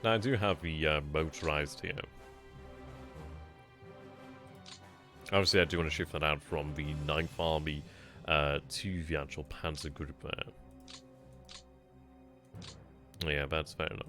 Now I do have the motorized here. Obviously I do want to shift that out from the 9th Army to the actual Panzer group there. Yeah, that's fair enough.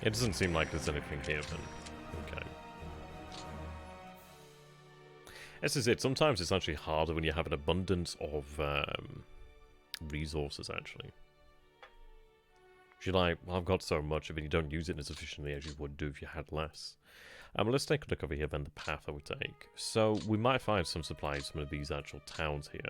It doesn't seem like there's anything here then. Okay. This is it. Sometimes it's actually harder when you have an abundance of resources, actually. You're like, well, I've got so much of it, you don't use it as efficiently as you would do if you had less. Let's take a look over here then, the path I would take. So, we might find some supplies from some of these actual towns here.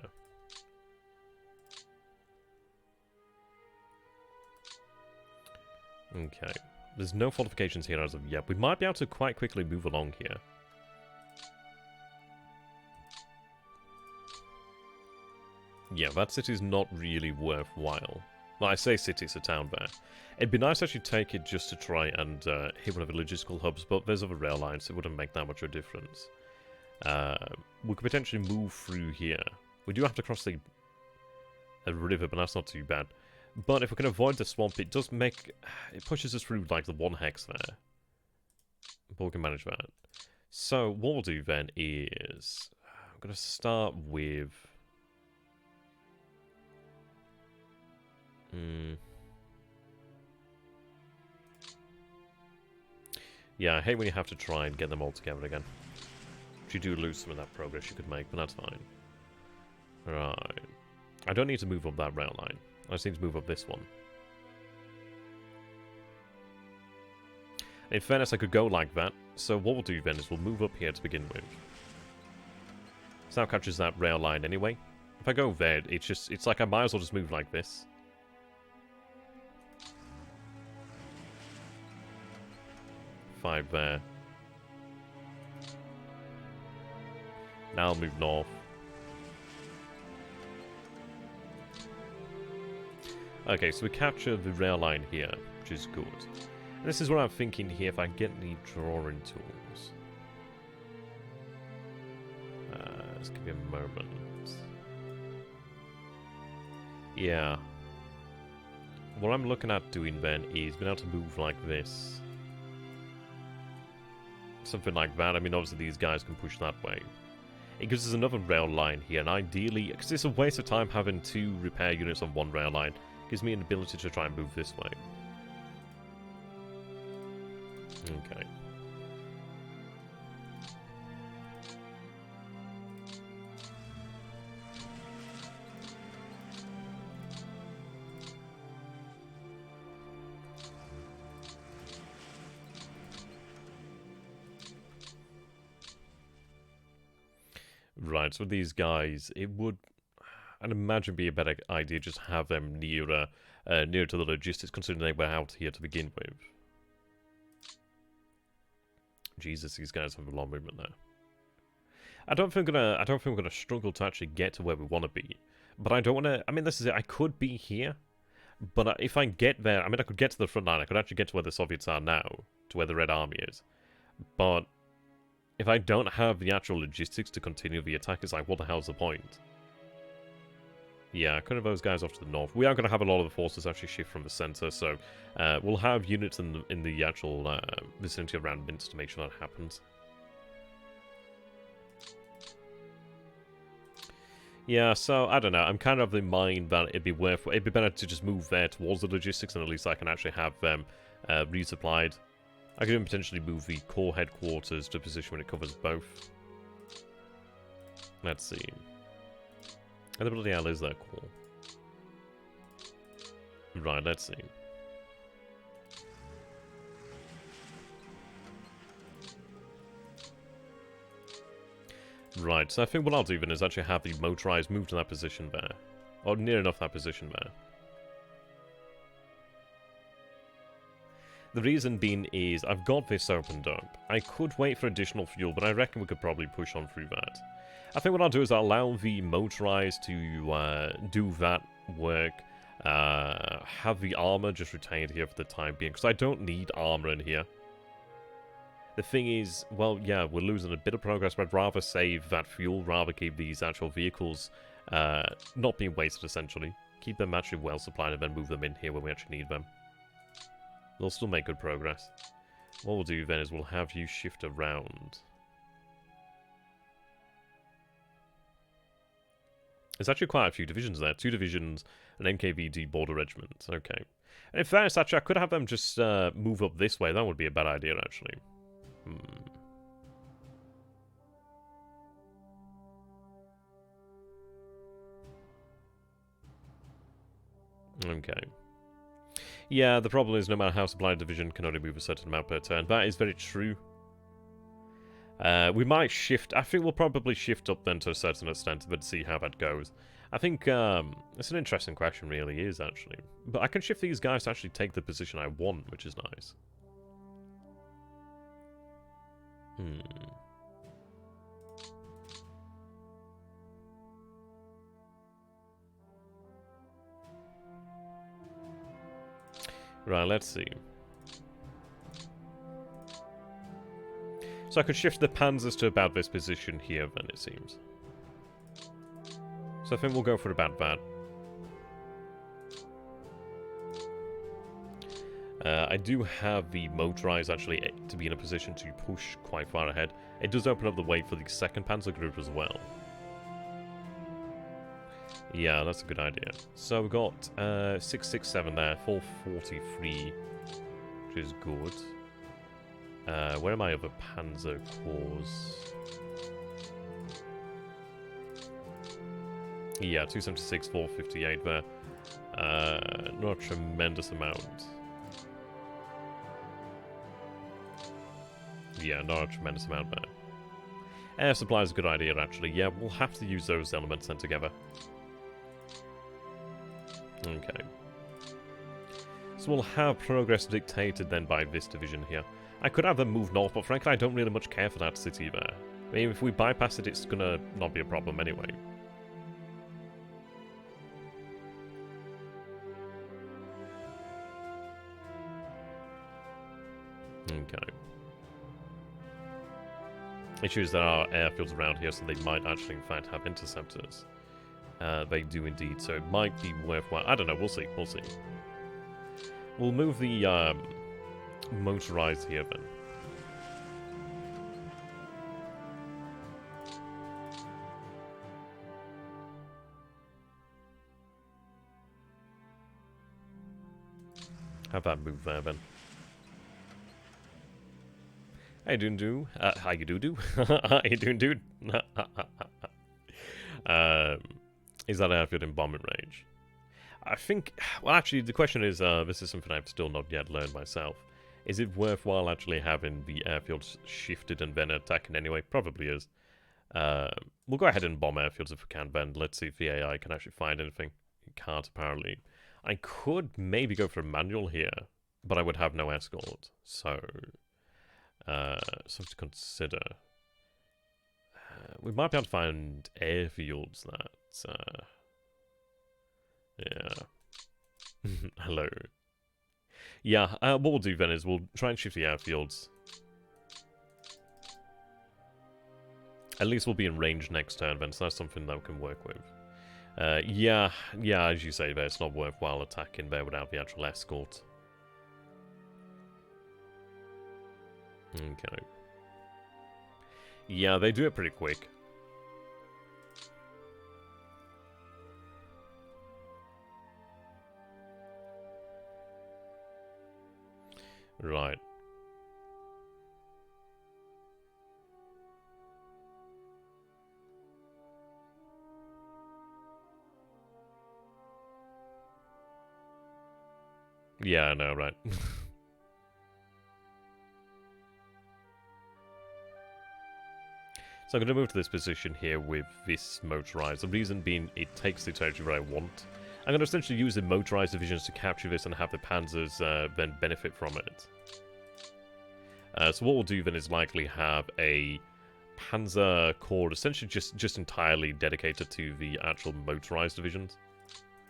Okay. There's no fortifications here as of yet. We might be able to quite quickly move along here. Yeah, that city's not really worthwhile. Well, I say city, it's a town there. It'd be nice to actually take it just to try and hit one of the logistical hubs, but there's other rail lines, so it wouldn't make that much of a difference. We could potentially move through here. We do have to cross the river, but that's not too bad. But if we can avoid the swamp, it does make... It pushes us through, like, the 1 hex there. But we can manage that. So, what we'll do then is... I'm going to start with... Yeah, I hate when you have to try and get them all together again. If you do lose some of that progress you could make, but that's fine. Right. I don't need to move up that rail line. I just need to move up this one. In fairness, I could go like that. So what we'll do then is we'll move up here to begin with. So that catches that rail line anyway. If I go there, it's like I might as well just move like this. Five there. Now I'll move north. Okay, so we capture the rail line here, which is good. And this is what I'm thinking here, if I get the drawing tools. Let's give you a moment. Yeah. What I'm looking at doing then is being able to move like this. Something like that. I mean, obviously these guys can push that way. It gives us another rail line here, and ideally, because it's a waste of time having 2 repair units on 1 rail line, gives me an ability to try and move this way. Okay. Right, so these guys, it would, I'd imagine, be a better idea just have them nearer to the logistics, considering they were out here to begin with. Jesus, these guys have a long movement there. I don't think we're gonna struggle to actually get to where we want to be, but I don't want to. I mean, this is it. I could be here, but if I get there, I mean, I could get to the front line. I could actually get to where the Soviets are now, to where the Red Army is, but if I don't have the actual logistics to continue the attack, it's like, what the hell's the point? Yeah, kind of those guys off to the north. We are going to have a lot of the forces actually shift from the center, so we'll have units in the actual vicinity around Minsk to make sure that happens. Yeah, so I don't know. I'm kind of of the mind that it'd be better to just move there towards the logistics, and at least I can actually have them resupplied. I could even potentially move the core headquarters to a position when it covers both. Let's see. How the bloody hell is that core? Right, let's see. Right, so I think what I'll do then is actually have the motorized move to that position there. Or near enough that position there. The reason being is I've got this opened up. I could wait for additional fuel, but I reckon we could probably push on through that. I think what I'll do is I'll allow the motorized to do that work. Have the armor just retained here for the time being, because I don't need armor in here. The thing is, well, yeah, we're losing a bit of progress, but I'd rather save that fuel, rather keep these actual vehicles not being wasted, essentially. Keep them actually well supplied and then move them in here when we actually need them. They'll still make good progress. What we'll do then is we'll have you shift around. There's actually quite a few divisions there. 2 divisions, an NKVD border regiment. Okay. And in fairness, actually, I could have them just move up this way. That would be a bad idea, actually. Okay. Yeah, the problem is no matter how supplied division can only move a certain amount per turn. That is very true. We might shift. I think we'll probably shift up then to a certain extent, but see how that goes. I think it's an interesting question, really is, actually. But I can shift these guys to actually take the position I want, which is nice. Right, let's see. So I could shift the panzers to about this position here, then, it seems. So I think we'll go for about that. I do have the motorized actually to be in a position to push quite far ahead. It does open up the way for the second panzer group as well. Yeah, that's a good idea. So we've got 667 there, 443, which is good. Where are my other panzer corps? Yeah, 276, 458 there. Not a tremendous amount. Yeah, not a tremendous amount there. Air supply is a good idea, actually. Yeah, we'll have to use those elements then together. Okay. So we'll have progress dictated then by this division here. I could have them move north, but frankly I don't really much care for that city there. I mean, if we bypass it, it's gonna not be a problem anyway. Okay. Issues there are airfields around here, so they might actually in fact have interceptors. They do indeed, so it might be worthwhile. I don't know, we'll see, we'll see. We'll move the motorized here then. Have that move there then. How you doing, dude? How you do? How you doing, dude? Is that airfield in bombing range? I think, well actually the question is, this is something I've still not yet learned myself. Is it worthwhile actually having the airfields shifted and then attacking anyway? Probably is. We'll go ahead and bomb airfields if we can, then. Let's see if the AI can actually find anything. It can't, apparently. I could maybe go for a manual here, but I would have no escort. So, something to consider. We might be able to find airfields that... yeah. Hello. Yeah, what we'll do then is we'll try and shift the airfields. At least we'll be in range next turn then, so that's something that we can work with. Yeah, as you say there, it's not worthwhile attacking there without the actual escort. Okay. Yeah, they do it pretty quick. Right. Yeah, I know, right? So I'm going to move to this position here with this motorized. The reason being it takes the territory where I want. I'm going to essentially use the motorized divisions to capture this and have the panzers then benefit from it. So what we'll do then is likely have a panzer corps essentially just entirely dedicated to the actual motorized divisions.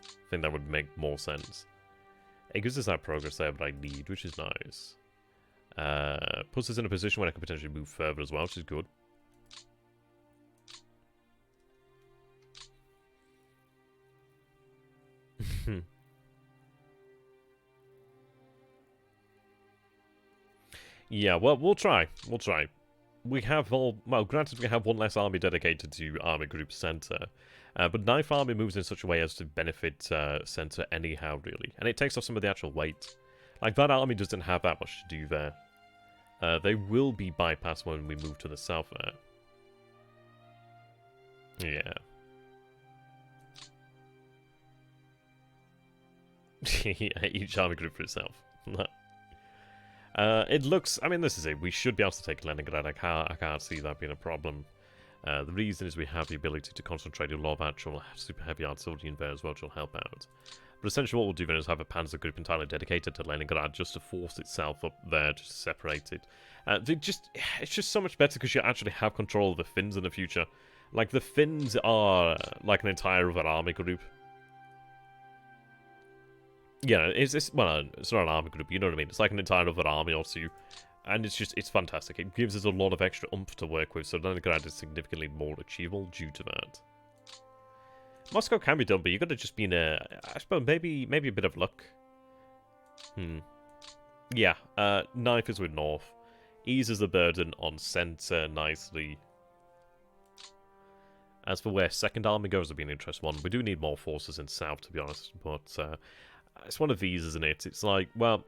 I think that would make more sense. It gives us that progress there that I need, which is nice. Puts us in a position where I can potentially move further as well, which is good. Yeah, well, we'll try. We'll try. We have all... Well, granted, we have one less army dedicated to Army Group Center. But Ninth Army moves in such a way as to benefit Center anyhow, really. And it takes off some of the actual weight. Like, that army doesn't have that much to do there. They will be bypassed when we move to the south there. Yeah. Yeah, each army group for itself. It looks... I mean, this is it. We should be able to take Leningrad. I can't see that being a problem. The reason is we have the ability to concentrate a lot of actual super heavy artillery in there as well, which will help out. But essentially what we'll do then is have a panzer group entirely dedicated to Leningrad just to force itself up there, just to separate it. It's just so much better because you actually have control of the Finns in the future. Like, the Finns are like an entire other army group. Yeah, well, it's not an army group, you know what I mean? It's like an entire other army or two. And it's fantastic. It gives us a lot of extra oomph to work with, so Leningrad is significantly more achievable due to that. Moscow can be done, but you've got to just be in a... I suppose maybe a bit of luck. Yeah, Ninth is with North. Eases the burden on Center nicely. As for where Second Army goes, it'll be an interesting one. We do need more forces in South, to be honest, but... it's one of these, isn't it? It's like, well,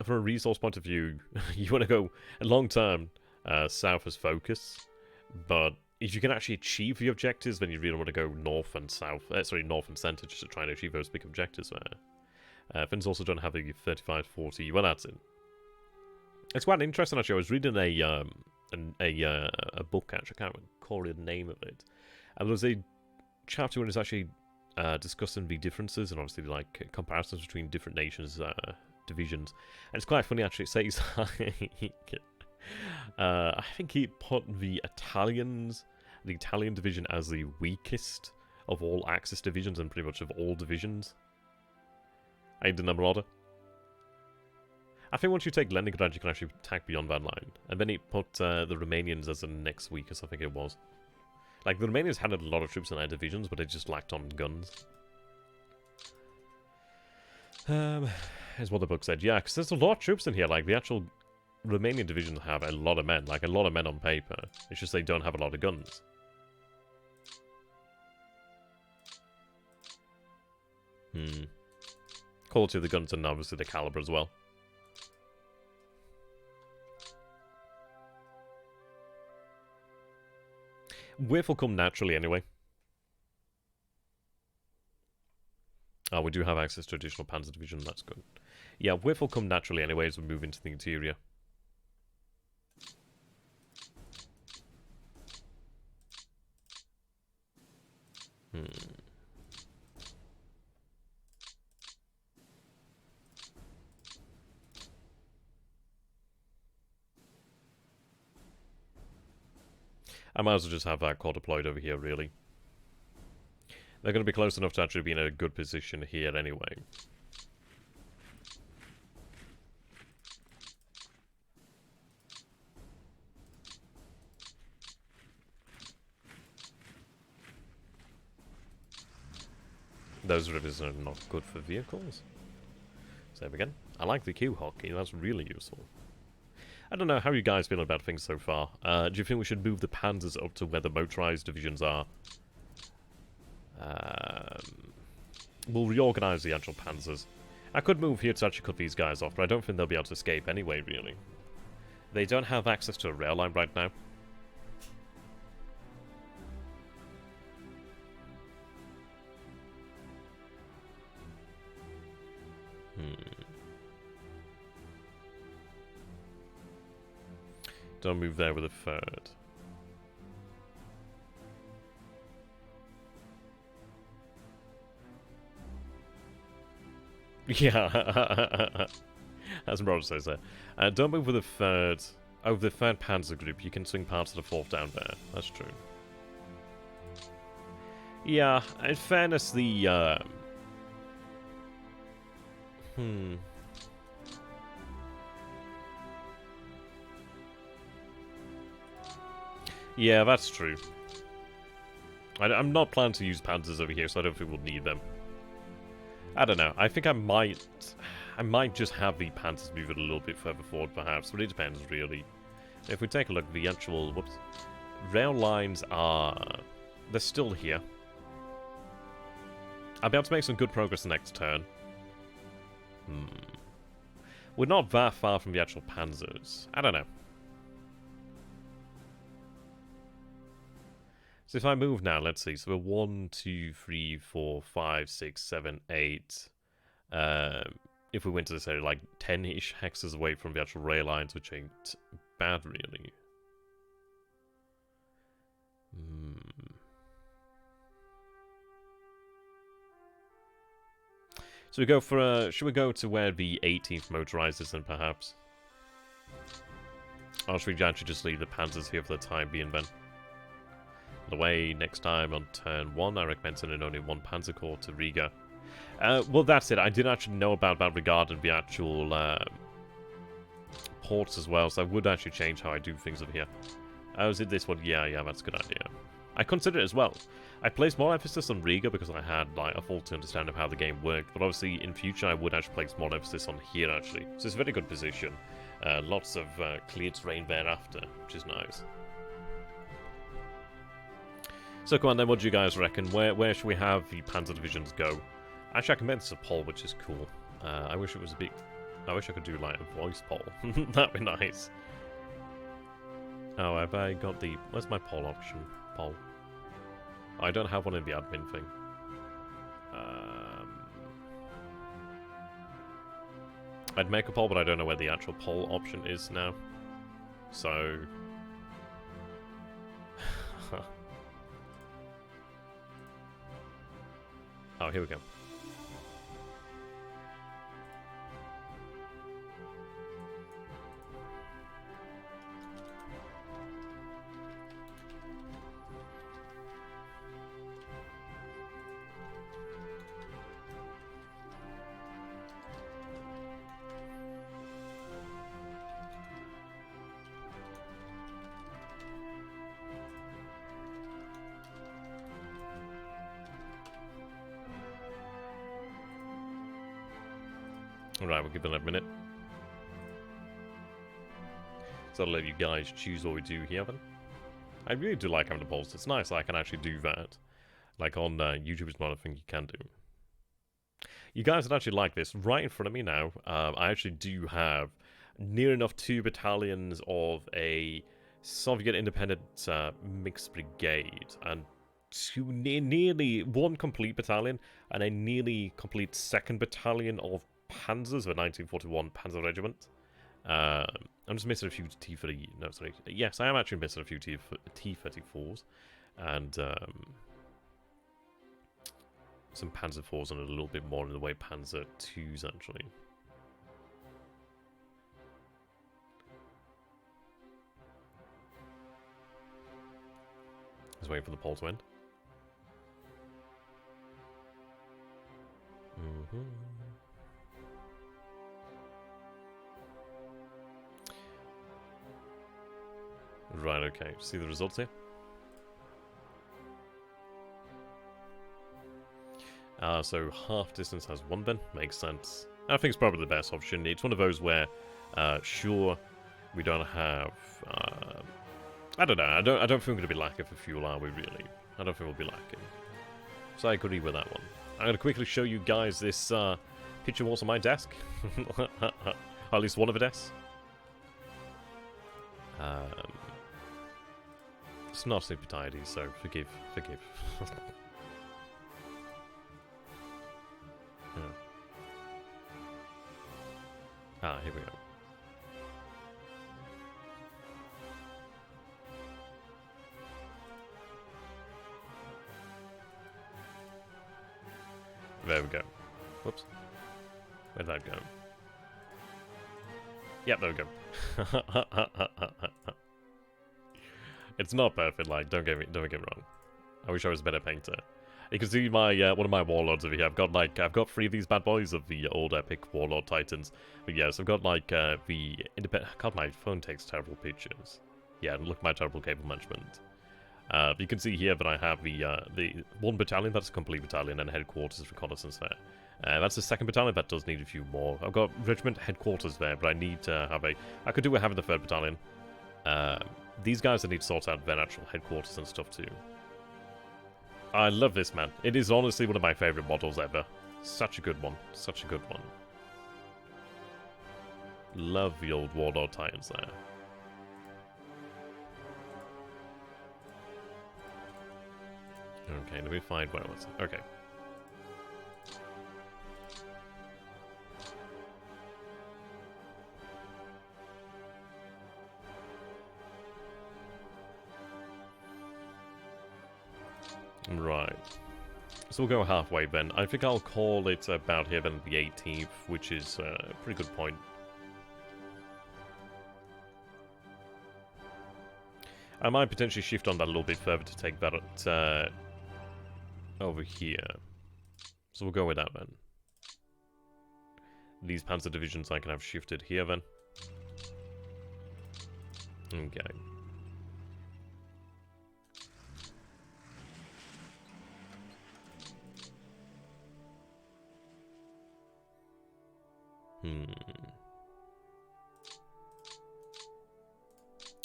from a resource point of view, you want to go long-term south as focus, but if you can actually achieve the objectives, then you really want to go north and south, north and center, just to try and achieve those big objectives there. Finns also don't have the 35-40 BLeAcHACiD. It's quite interesting, actually. I was reading a book, actually. I can't recall the name of it. And there was a chapter where it's actually discussing the differences and obviously like comparisons between different nations' divisions, and it's quite funny actually. It says I think he put the Italian division as the weakest of all Axis divisions and pretty much of all divisions. I did number order. I think once you take Leningrad, you can actually attack beyond that line, and then he put the Romanians as the next weakest. I think it was. Like, the Romanians had a lot of troops in their divisions, but they just lacked on guns. Here's what the book said. Yeah, because there's a lot of troops in here. Like, the actual Romanian divisions have a lot of men. Like, a lot of men on paper. It's just they don't have a lot of guns. Quality of the guns and obviously the caliber as well. Width will come naturally anyway. Oh, we do have access to additional Panzer Division, that's good. Yeah, width will come naturally anyway as we move into the interior. I might as well just have that core deployed over here, really. They're going to be close enough to actually be in a good position here anyway. Those rivers are not good for vehicles. Save again. I like the Q hockey, that's really useful. I don't know how you guys feel about things so far. Do you think we should move the panzers up to where the motorized divisions are? We'll reorganize the actual panzers. I could move here to actually cut these guys off, but I don't think they'll be able to escape anyway, really. They don't have access to a rail line right now. Don't move there with a third. Yeah. As Roger says there. Don't move with a third. Oh, the third panzer group. You can swing parts of the fourth down there. That's true. Yeah, in fairness, the... Yeah, that's true. I'm not planning to use panzers over here, so I don't think we'll need them. I don't know. I think I might just have the panzers move it a little bit further forward, perhaps. But it depends, really. If we take a look, the actual... Whoops. Rail lines are... They're still here. I'll be able to make some good progress the next turn. We're not that far from the actual panzers. I don't know. So if I move now, let's see. So we're 1, 2, 3, 4, 5, 6, 7, 8. If we went to, say, like 10-ish hexes away from the actual rail lines, which ain't bad, really. So we go for should we go to where the 18th motorized is then, perhaps? Or should we actually just leave the panzers here for the time being, then? The way next time on turn 1, I recommend sending only 1 panzer corps to Riga. Well, that's it. I didn't actually know about that regarding the actual ports as well, so I would actually change how I do things over here. Oh, is it this one? Yeah, that's a good idea. I consider it as well. I placed more emphasis on Riga because I had like a full understanding of how the game worked, but obviously in future I would actually place more emphasis on here actually. So it's a very good position. Lots of clear terrain thereafter, which is nice. So come on then, what do you guys reckon? Where should we have the Panzer divisions go? Actually, I can make this a poll, which is cool. I wish it was a bit... I wish I could do like a voice poll. That'd be nice. Oh, have I got the... Where's my poll option? Poll. I don't have one in the admin thing. I'd make a poll, but I don't know where the actual poll option is now. So... Oh, here we go. Alright, we'll give it a minute. So I'll let you guys choose what we do here then. I really do like having the polls. It's nice that I can actually do that. Like on YouTube, it's not a thing you can do. You guys would actually like this. Right in front of me now, I actually do have near enough 2 battalions of a Soviet independent mixed brigade and nearly 1 complete battalion and a nearly complete 2nd battalion of Panzers of a 1941 Panzer Regiment. I'm just missing a few T-30... No, sorry. Yes, I am actually missing a few T-34s. And some Panzer IVs and a little bit more in the way Panzer IIs, actually. Just waiting for the poll to end. Right, okay. See the results here? So half distance has 1 then. Makes sense. I think it's probably the best option. It's one of those where, sure, we don't have... I don't know. I don't think we're going to be lacking for fuel, are we, really? I don't think we'll be lacking. So I agree with that one. I'm going to quickly show you guys this picture what's on my desk. Or at least one of the desks. It's not super tidy, so forgive. Ah, here we go. we go. Whoops. Where'd that go? Yep, there we go. It's not perfect, like, don't get me wrong. I wish I was a better painter. You can see my one of my warlords over here. I've got 3 of these bad boys of the old epic warlord titans. But yes, I've got like the independent. God, my phone takes terrible pictures. Yeah, look at my terrible cable management. You can see here that I have the 1 battalion. That's a complete battalion and headquarters reconnaissance there. That's the 2nd battalion. That does need a few more. I've got regiment headquarters there, but I need to have a. I could do with having the 3rd battalion. These guys I need to sort out their actual headquarters and stuff too. I love this, man. It is honestly one of my favourite models ever. Such a good one. Such a good one. Love the old Warlord Titans there. Okay, let me find where I was. Okay. Right. So we'll go halfway then. I think I'll call it about here then the 18th, which is a pretty good point. I might potentially shift on that a little bit further to take that over here. So we'll go with that then. These panzer divisions I can have shifted here then. Okay.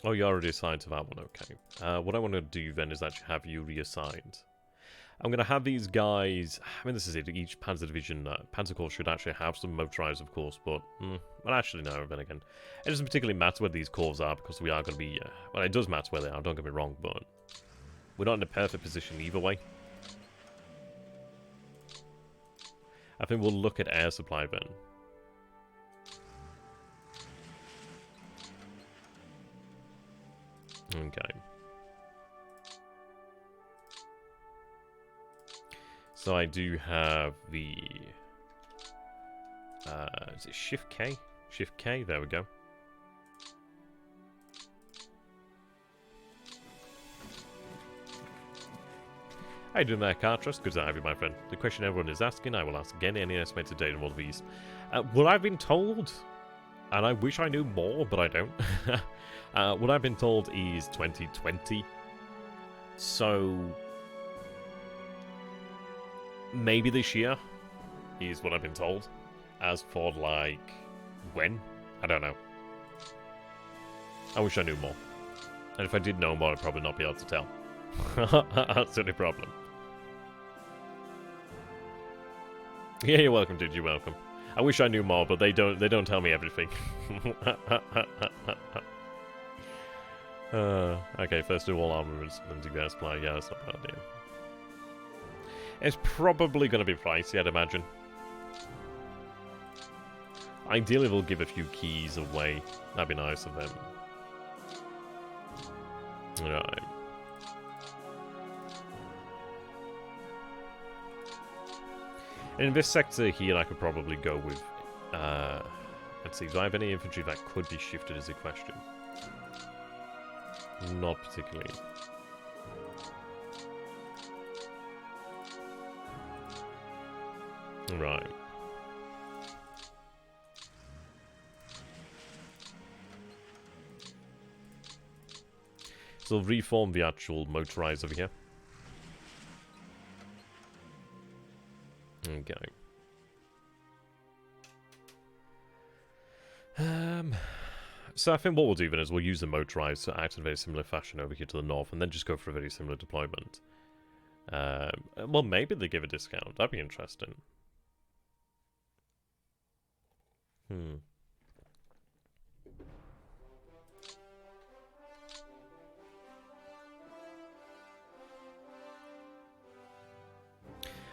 Oh, you already assigned to that one, okay. What I want to do then is actually have you reassigned. I'm going to have these guys. I mean, this is it. Each Panzer Division, Panzer Corps should actually have some motorized, of course, but well, actually, no. Then again, it doesn't particularly matter where these corps are because we are going to be. Well, it does matter where they are. Don't get me wrong, but we're not in a perfect position either way. I think we'll look at air supply then. Okay. So I do have the... is it Shift K? Shift K, there we go. How you doing there, Cartrust? Good to have you, my friend. The question everyone is asking, I will ask again. Any estimated date on all of these? What I've been told, and I wish I knew more, but I don't. What I've been told is 2020. So... maybe this year is what I've been told. As for, like, when? I don't know. I wish I knew more. And if I did know more, I'd probably not be able to tell. That's the only problem. Yeah, you're welcome, dude. You're welcome. I wish I knew more, but they don't tell me everything. Okay, first do all armaments and do gas supply. Yeah, that's not a bad idea. It's probably going to be pricey, I'd imagine. Ideally, they'll give a few keys away. That'd be nice of them. Alright. In this sector here, I could probably go with... let's see, do I have any infantry that could be shifted is a question. Not particularly. Right. So reform the actual motorizer over here. Okay. So I think what we'll do then is we'll use the motorized to act in a very similar fashion over here to the north, and then just go for a very similar deployment. Well, maybe they give a discount. That'd be interesting.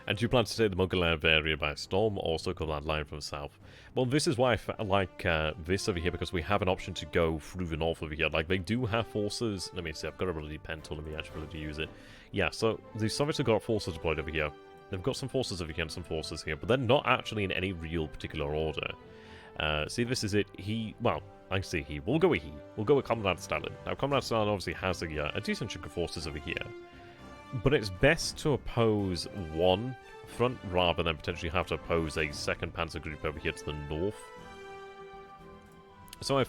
And do you plan to take the Mughal area by storm, or also come that line from the south? Well, this is why I like this over here, because we have an option to go through the north over here. Like, they do have forces. Let me see, I've got a bloody pen tool. Let me actually use it. Yeah, so the Soviets have got forces deployed over here. They've got some forces over here and some forces here, but they're not actually in any real particular order. See, this is it. Well, I say he. We'll go with he. We'll go with Comrade Stalin. Now, Comrade Stalin obviously has a decent chunk of forces over here. But it's best to oppose one front rather than potentially have to oppose a second panzer group over here to the north. So I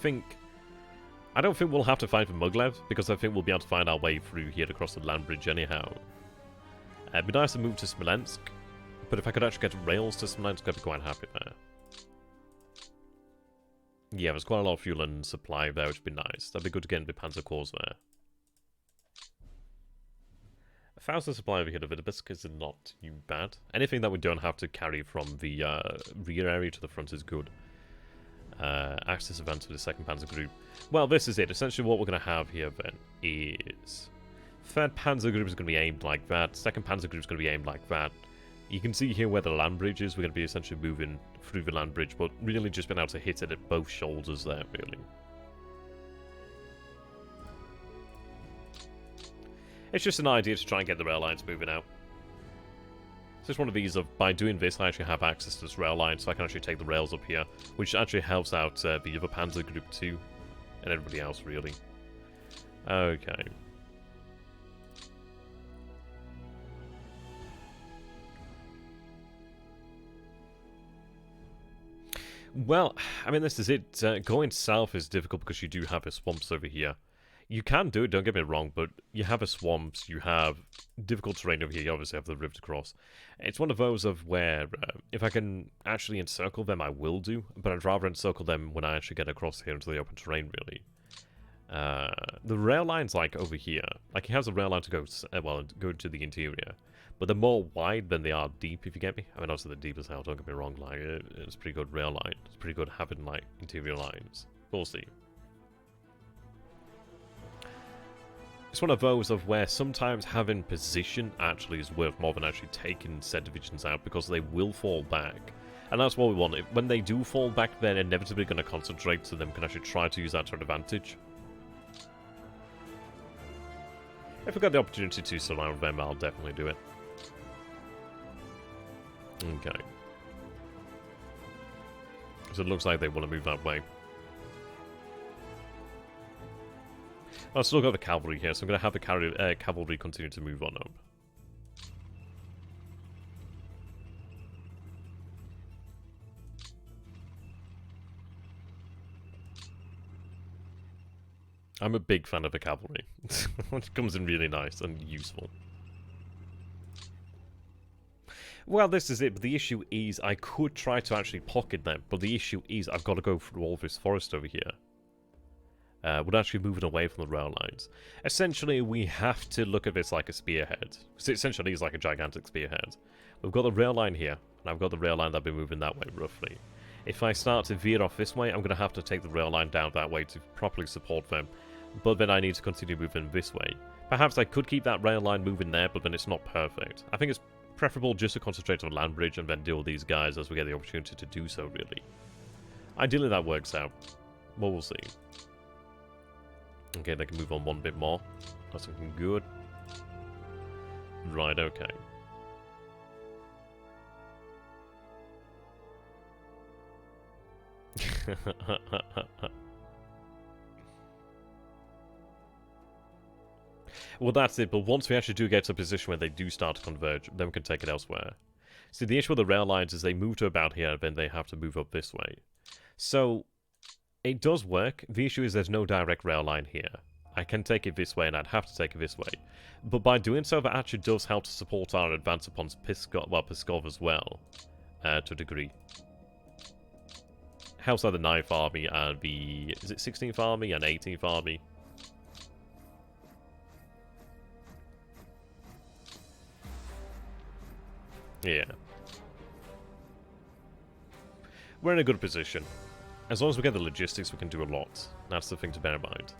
don't think we'll have to fight for Muglev, because I think we'll be able to find our way through here across the land bridge anyhow. It'd be nice to move to Smolensk, but if I could actually get rails to Smolensk, I'd be quite happy there. Yeah, there's quite a lot of fuel and supply there, which would be nice. That'd be good to get into Panzer Corps there. 1,000 supply over here to Vitebsk is not too bad. Anything that we don't have to carry from the rear area to the front is good. Axis advance with the 2nd Panzer Group. Well, this is it. Essentially what we're going to have here then is 3rd Panzer Group is going to be aimed like that. 2nd Panzer Group is going to be aimed like that. You can see here where the land bridge is. We're going to be essentially moving through the land bridge, but really just been able to hit it at both shoulders there, really. It's just an idea to try and get the rail lines moving out. So it's one of these of, by doing this, I actually have access to this rail line, so I can actually take the rails up here, which actually helps out the other Panzer Group too, and everybody else, really. Okay. Well, I mean, this is it. Going south is difficult because you do have the swamps over here. You can do it, don't get me wrong, but you have the swamps, you have difficult terrain over here, you obviously have the river to cross. It's one of those of where, if I can actually encircle them, I will do, but I'd rather encircle them when I actually get across here into the open terrain, really. The rail line's like over here. Like, he has a rail line to go, go to the interior. But they're more wide than they are deep, if you get me. I mean, also they're deep as hell, don't get me wrong. Like, it's a pretty good rail line. It's pretty good having, like, interior lines. We'll see. It's one of those of where sometimes having position actually is worth more than actually taking said divisions out, because they will fall back. And that's what we want. When they do fall back, they're inevitably going to concentrate, so them can actually try to use that to an advantage. If we got the opportunity to surround them, I'll definitely do it. Okay. So it looks like they want to move that way. I've still got the cavalry here, so I'm going to have the cavalry continue to move on up. I'm a big fan of the cavalry, which comes in really nice and useful. Well, this is it, but the issue is I could try to actually pocket them, but the issue is I've got to go through all this forest over here. We're actually moving away from the rail lines. Essentially, we have to look at this like a spearhead. Because it essentially is like a gigantic spearhead. We've got the rail line here, and I've got the rail line that'll be moving that way, roughly. If I start to veer off this way, I'm going to have to take the rail line down that way to properly support them. But then I need to continue moving this way. Perhaps I could keep that rail line moving there, but then it's not perfect. I think it's preferable just to concentrate on the land bridge and then deal with these guys as we get the opportunity to do so, really. Ideally, that works out. But we'll see. Okay, they can move on one bit more. That's looking good. Right, okay. Well, that's it, but once we actually do get to a position where they do start to converge, then we can take it elsewhere. See, the issue with the rail lines is they move to about here, then they have to move up this way. So, it does work. The issue is there's no direct rail line here. I can take it this way, and I'd have to take it this way. But by doing so, that actually does help to support our advance upon Pskov as well, to a degree. Helps out the 9th Army and the... is it 16th Army and 18th Army? Yeah. We're in a good position. As long as we get the logistics, we can do a lot. That's the thing to bear in mind.